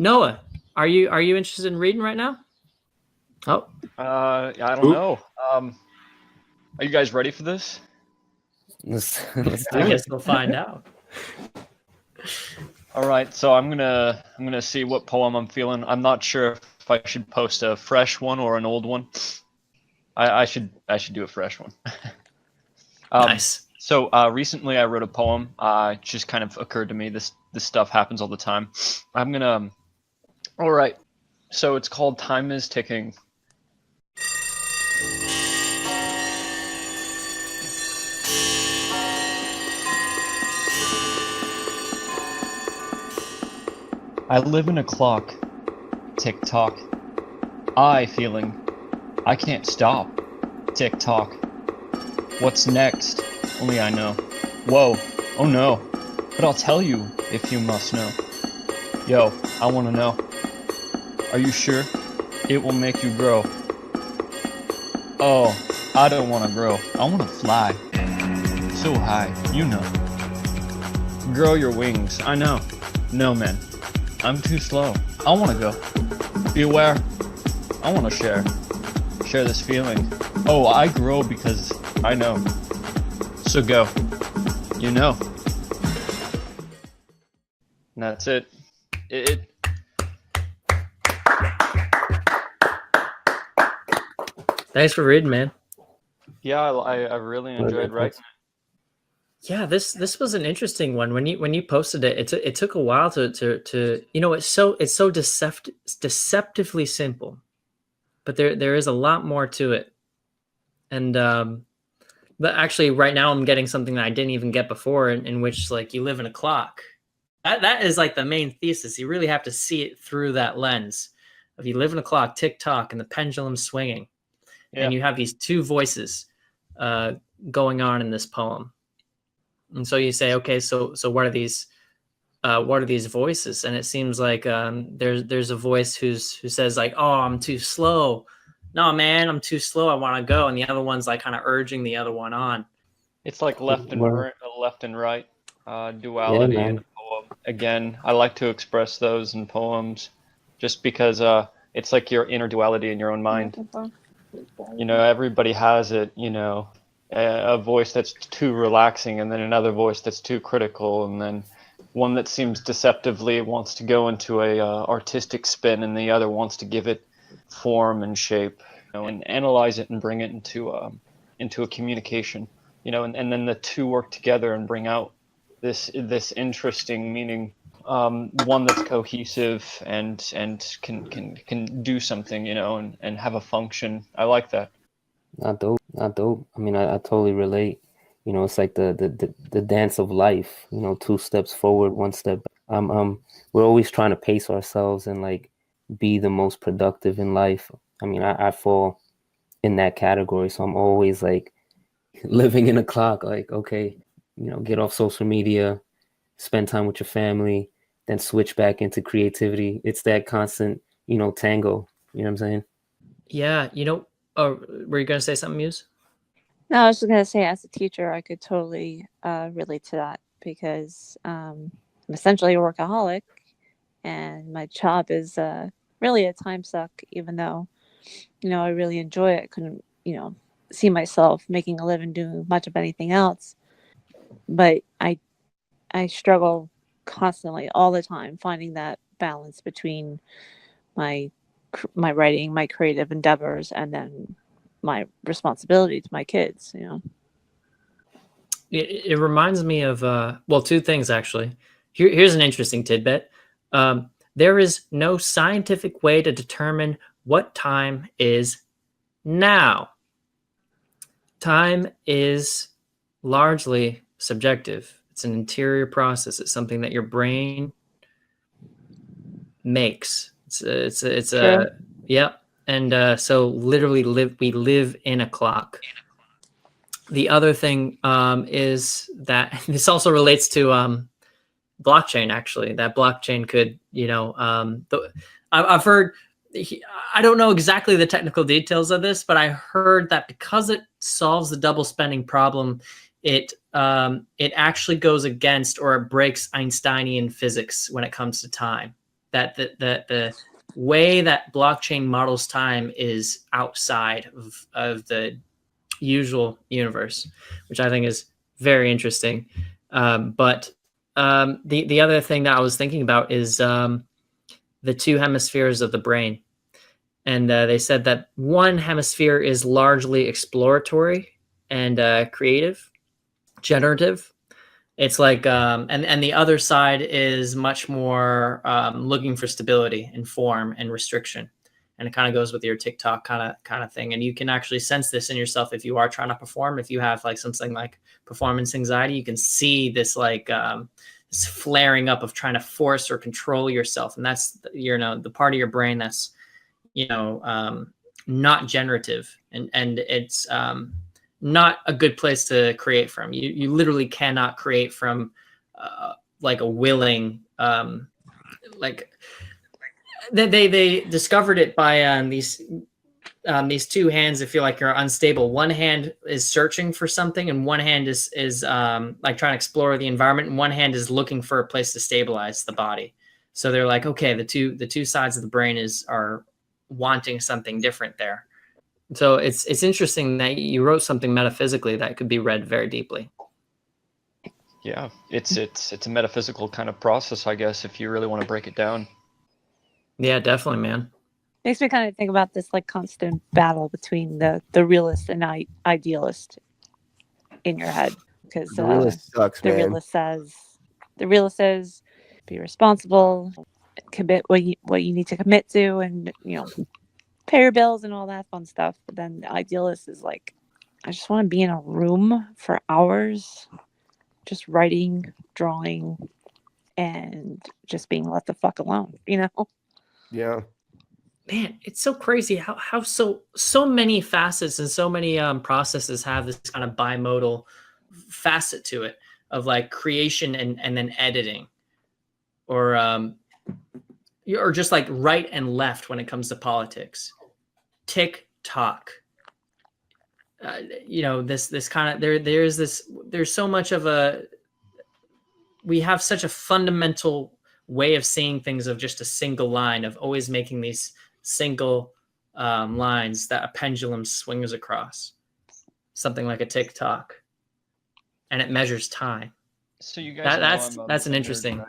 Noah, are you interested in reading right now? Oh, I don't Oop. know. Are you guys ready for this? Let's I do it. guess we'll find out. All right, so I'm gonna see what poem I'm feeling. I'm not sure if I should post a fresh one or an old one. I should do a fresh one. Um, Nice. so recently I wrote a poem. It just kind of occurred to me. This stuff happens all the time. I'm gonna. All right. So it's called "Time Is Ticking." I live in a clock. Tick-tock. I feeling. I can't stop. Tick-tock. What's next? Only I know. Whoa. Oh no. But I'll tell you if you must know. Yo, I wanna know. Are you sure? It will make you grow. Oh, I don't wanna grow. I wanna fly. So high, you know. Grow your wings. I know. No, man. I'm too slow. I wanna go. Be aware. I wanna share. Share this feeling. Oh, I grow because I know. So go. You know. And that's it. It Thanks for reading, man. yeah, I really enjoyed writing. Yeah, this was an interesting one. When you posted it, it took a while to it's so deceptively simple, but there is a lot more to it. And but actually, right now I'm getting something that I didn't even get before, in which like you live in a clock. That is like the main thesis. You really have to see it through that lens of you live in a clock, tick tock, and the pendulum swinging, Yeah. and you have these two voices going on in this poem. And so you say, okay, so what are these voices? And it seems like there's a voice who says like, oh, I'm too slow. No, man, I'm too slow. I want to go. And the other one's like kind of urging the other one on. It's like left and Word. right Yeah, duality in man. a poem. Again, I like to express those in poems, just because it's like your inner duality in your own mind. You know, everybody has it. You know, a voice that's too relaxing, and then another voice that's too critical, and then one that seems deceptively wants to go into a artistic spin, and the other wants to give it form and shape, you know, and analyze it and bring it into a communication. You know, and then the two work together and bring out this interesting meaning, one that's cohesive and can do something, you know, and have a function. I like that. Not dope. Not dope. I mean, I totally relate. You know, it's like the dance of life. You know, 2 steps forward, 1 step back. We're always trying to pace ourselves and like be the most productive in life. I mean, I fall in that category, so I'm always like living in a clock. Like, okay, you know, get off social media, spend time with your family, then switch back into creativity. It's that constant, you know, tango. You know what I'm saying? Yeah, oh, were you going to say something, Muse? No, I was just gonna say, as a teacher, I could totally relate to that because I'm essentially a workaholic, and my job is really a time suck. Even though, I really enjoy it, I couldn't, see myself making a living doing much of anything else. But I struggle constantly, all the time, finding that balance between my my writing, my creative endeavors, and then my responsibility to my kids. It reminds me of well, two things actually. Here's an interesting tidbit. There is no scientific way to determine what time is now. Time is largely subjective. It's an interior process. It's something that your brain makes. It's a yeah. And so literally we live in a clock. The other thing is that this also relates to blockchain. Actually, that blockchain could, I've heard. I don't know exactly the technical details of this, but I heard that because it solves the double spending problem, it actually goes against or it breaks Einsteinian physics when it comes to time. that the way that blockchain models time is outside of the usual universe, which I think is very interesting. But the other thing that I was thinking about is the two hemispheres of the brain. And they said that one hemisphere is largely exploratory and creative, generative. It's like, and the other side is much more looking for stability and form and restriction. And it kind of goes with your tick-tock kind of thing. And you can actually sense this in yourself if you are trying to perform. If you have like something like performance anxiety, you can see this like this flaring up of trying to force or control yourself. And that's the part of your brain that's not generative, and it's not a good place to create from. You literally cannot create from like a willing like they discovered it by these two hands that feel like you're unstable. One hand is searching for something, and one hand is like trying to explore the environment, and one hand is looking for a place to stabilize the body. So they're like, okay, the two sides of the brain are wanting something different there. So it's interesting that you wrote something metaphysically that could be read very deeply. Yeah, it's a metaphysical kind of process, I guess, if you really want to break it down. Yeah, definitely, man. Makes me kind of think about this like constant battle between the realist and idealist in your head, because The realist sucks, the man. realist says be responsible, commit what you need to commit to, and pay your bills and all that fun stuff. But then the idealist is like, I just want to be in a room for hours, just writing, drawing, and just being let the fuck alone, Yeah. Man, it's so crazy how so many facets and so many processes have this kind of bimodal facet to it of like creation and then editing, or just like right and left when it comes to politics. Tick-tock. This kind of there's so much of we have such a fundamental way of seeing things of just a single line, of always making these single lines that a pendulum swings across, something like a tick-tock, and it measures time. So you guys That's an interesting.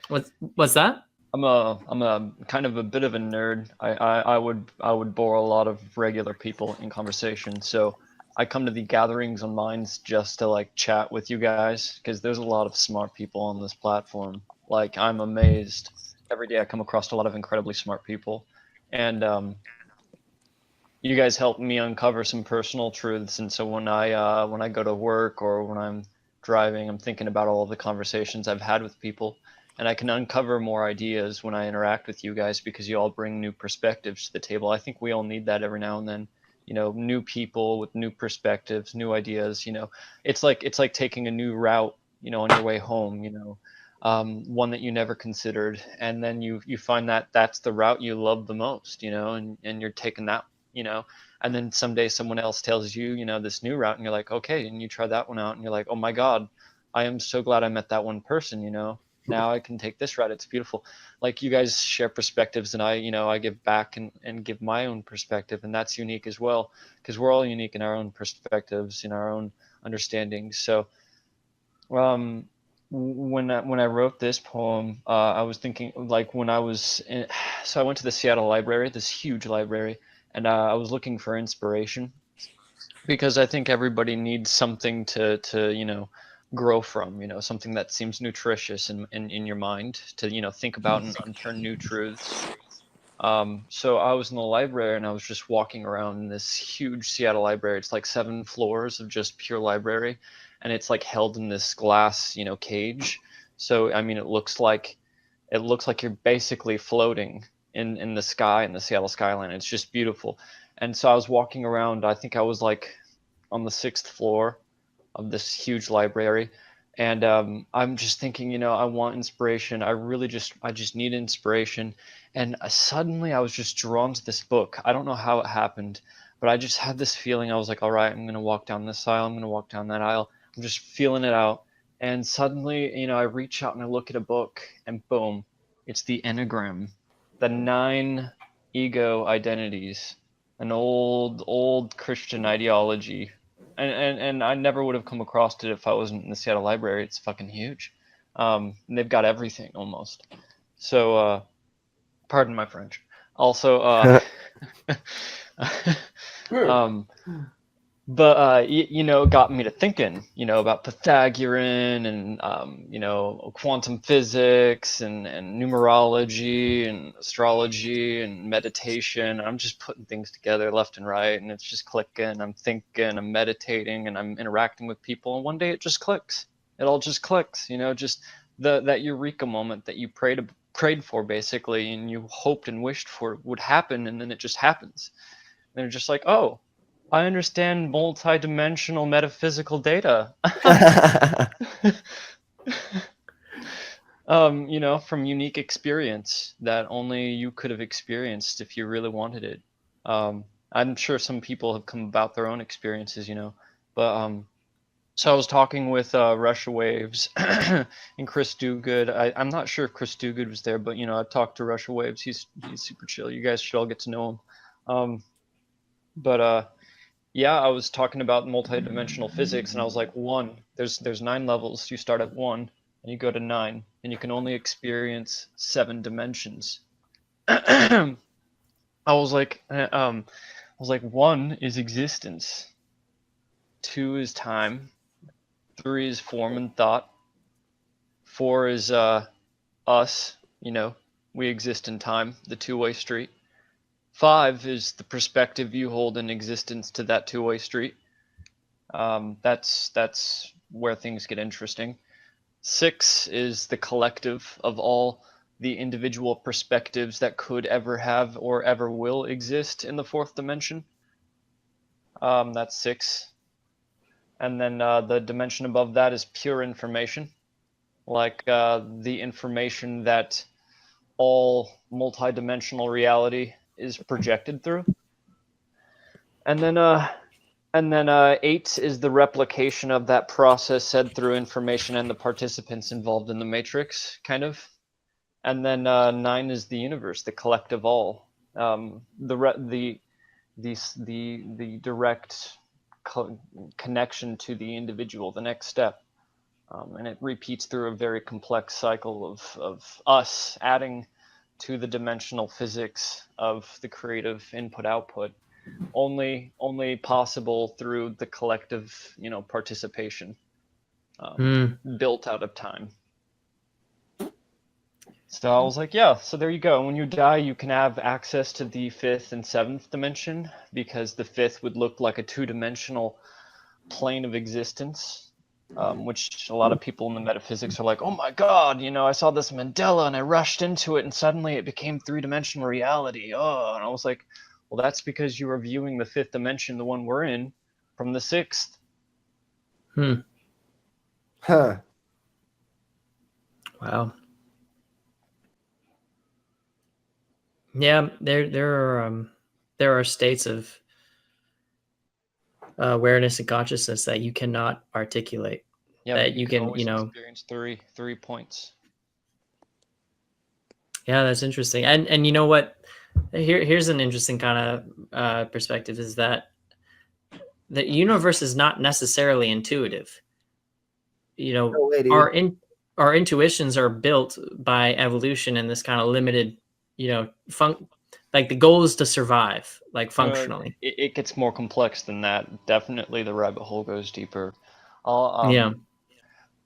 What's that? I'm a kind of a bit of a nerd. I would bore a lot of regular people in conversation. So I come to the gatherings on Minds just to like chat with you guys, because there's a lot of smart people on this platform. Like, I'm amazed every day. I come across a lot of incredibly smart people, and you guys help me uncover some personal truths. And so when I go to work or when I'm driving, I'm thinking about all of the conversations I've had with people. And I can uncover more ideas when I interact with you guys, because you all bring new perspectives to the table. I think we all need that every now and then. New people with new perspectives, new ideas. It's like taking a new route, on your way home. One that you never considered, and then you find that that's the route you love the most. And you're taking that. And then someday someone else tells you, this new route, and you're like, okay, and you try that one out, and you're like, oh my God, I am so glad I met that one person. Now I can take this route. It's beautiful. Like, you guys share perspectives, and I give back and give my own perspective, and that's unique as well, because we're all unique in our own perspectives, in our own understandings. So when I wrote this poem, I was thinking, like, so I went to the Seattle library, this huge library, and I was looking for inspiration, because I think everybody needs something to grow from, something that seems nutritious in your mind to think about and turn new truths. So I was in the library, and I was just walking around in this huge Seattle library. It's like 7 floors of just pure library, and it's like held in this glass cage. So I mean, it looks like you're basically floating in the sky, in the Seattle skyline. It's just beautiful. And so I was walking around. I think I was like on the 6th floor of this huge library, and I'm just thinking, I want inspiration. I just need inspiration. And suddenly I was just drawn to this book. I don't know how it happened, but I just had this feeling. I was like, all right, I'm going to walk down this aisle, I'm going to walk down that aisle. I'm just feeling it out. And suddenly, I reach out and I look at a book, and boom, It's the Enneagram, the 9 ego identities, an old Christian ideology. And I never would have come across it if I wasn't in the Seattle Library. It's fucking huge. And they've got everything almost. So, pardon my French. Also, but got me to thinking, about Pythagorean and quantum physics and numerology and astrology and meditation. I'm just putting things together left and right, and it's just clicking. I'm thinking, I'm meditating, and I'm interacting with people, and one day it just clicks. It all just clicks, just that eureka moment that you prayed for, basically, and you hoped and wished for would happen, and then it just happens. And they're just like, oh, I understand multi-dimensional metaphysical data. From unique experience that only you could have experienced if you really wanted it. I'm sure some people have come about their own experiences, but so I was talking with Russia Waves and Chris Duguid. I'm not sure if Chris Duguid was there, but I talked to Russia Waves. He's super chill. You guys should all get to know him. Yeah, I was talking about multidimensional physics, and I was like, 1, there's 9 levels. You start at 1, and you go to 9, and you can only experience 7 dimensions. I was like, 1 is existence, 2 is time, 3 is form and thought, 4 is us. We exist in time, the two-way street. 5 is the perspective you hold in existence to that two-way street. That's where things get interesting. 6 is the collective of all the individual perspectives that could ever have or ever will exist in the 4th dimension. That's 6. And then the dimension above that is pure information, like the information that all multidimensional reality is projected through. And then 8 is the replication of that process said through information and the participants involved in the matrix, kind of. And then 9 is the universe, the collective all, the direct connection to the individual, the next step. And it repeats through a very complex cycle of us adding to the dimensional physics of the creative input-output, only possible through the collective, participation, built out of time. So I was like, yeah, so there you go. When you die, you can have access to the 5th and 7th dimension, because the 5th would look like a 2-dimensional plane of existence. Which a lot of people in the metaphysics are like, oh my god, I saw this Mandela and I rushed into it and suddenly it became 3-dimensional reality. Oh, and I was like, well, that's because you were viewing the 5th dimension, the one we're in, from the 6th. Huh. Wow. Yeah, there are states of awareness and consciousness that you cannot articulate. Yeah, that you can always experience three points. Yeah, that's interesting. And you know what? Here's an interesting kind of perspective, is that the universe is not necessarily intuitive. No way, dude. Our intuitions are built by evolution in this kind of limited, like the goal is to survive, like functionally. It gets more complex than that. Definitely the rabbit hole goes deeper. Yeah.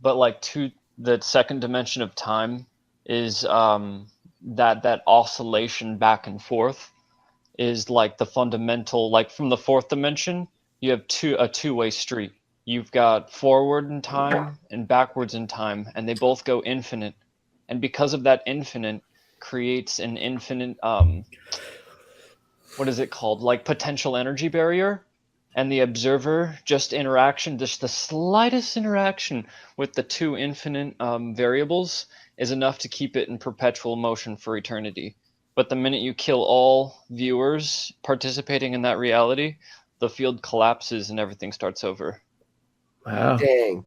But like the 2nd dimension of time is that oscillation back and forth is like the fundamental, like from the 4th dimension, you have a two-way street. You've got forward in time and backwards in time, and they both go infinite. And because of that infinite creates an infinite, what is it called? Like potential energy barrier. And the observer, just the slightest interaction with the 2 infinite variables is enough to keep it in perpetual motion for eternity. But the minute you kill all viewers participating in that reality, the field collapses and everything starts over. Wow. Dang.